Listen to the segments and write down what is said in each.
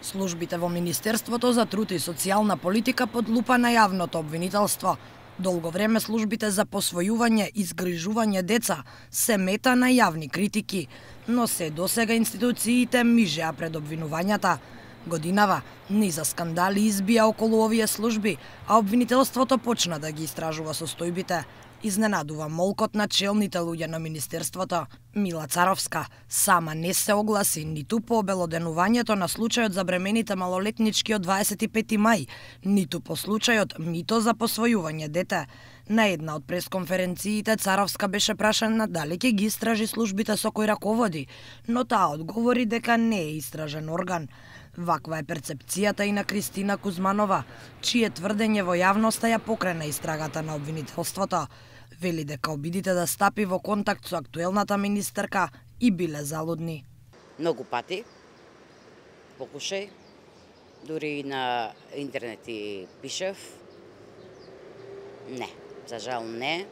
Службите во Министерството за труд и социјална политика под лупа на јавното обвинителство. Долго време службите за посвојување и згрижување деца се мета на јавни критики, но се досега институциите мижеа пред обвинувањата. Годинава низа скандали избија околу овие служби, а обвинителството почна да ги истражува состојбите. Изненадува молкот на челните луѓе на Министерството. Мила Царовска сама не се огласи ниту по обелоденувањето на случајот за бремените малолетнички од 25 мај, ниту по случајот мито за посвојување дете. На една од пресконференциите Царовска беше прашана дали ќе ги истражи службите со кои раководи, но таа одговори дека не е истражен орган. Ваква е перцепцијата и на Кристина Кузманова, чие тврдење во јавноста ја покрена истрагата на обвинителството. Вели дека обидите да стапи во контакт со актуелната министерка и биле залудни. Многу пати покушај, дури и на интернет и пишев. Не, за жал не.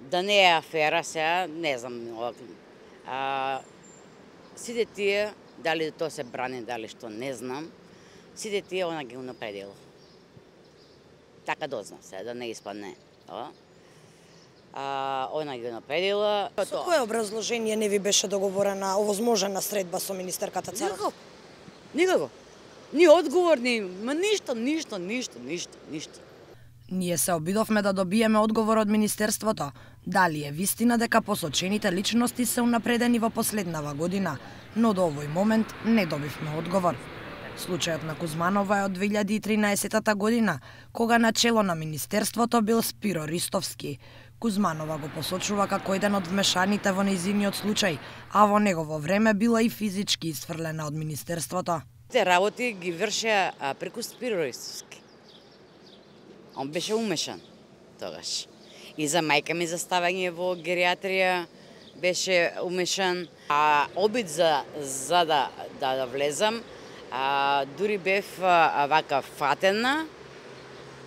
Да не е афера сега, не знам. Сите тие, дали тоа се брани, дали што не знам, сите тие она ги унапредила. Така дознав се, да не испадне. Она ги унапредила. Со кое образложение не ви беше договорена овозможена средба со министерката Царов? Никако. Ни одговор, ни ништо. Ние се обидовме да добиеме одговор од Министерството. Дали е вистина дека посочените личности се унапредени во последнава година, но до овој момент не добивме одговор. Случајот на Кузманова е од 2013 година, кога на чело на Министерството бил Спиро Ристовски. Кузманова го посочува како еден од вмешаните во нејзиниот случај, а во негово време била и физички исфрлена од Министерството. Те работи ги вршеа преку Спиро Ристовски. Он беше умешан тогаш. И за мајка ми за ставање во гериатрија беше умешан. Обид за да влезам, дури бев вака фатена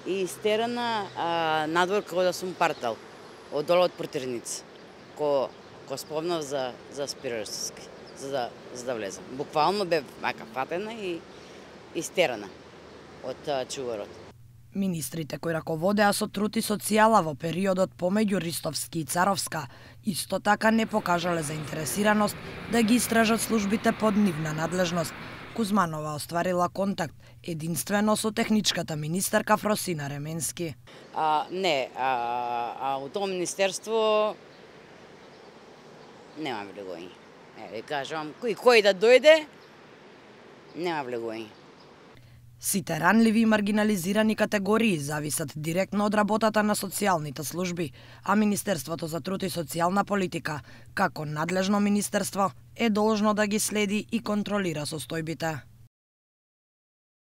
и истерана надвор кога да сум партал, одолу од портирница. Ко спомнав за Спиро Ристовски, за да влезам. Буквално бев вака фатена и истерана од чуварот. Министрите кои раководеа со труд и социјала во периодот помеѓу Ристовски и Царовска исто така не покажале заинтересираност да ги истражат службите под нивна надлежност. Кузманова остварила контакт единствено со техничката министерка Фросина Ременски. У тоа министерство нема влегување. Ви кажам, кој да дојде, нема влегување. Сите ранливи и маргинализирани категории зависат директно од работата на социјалните служби, а Министерството за труд и социјална политика, како надлежно министерство, е должно да ги следи и контролира состојбите.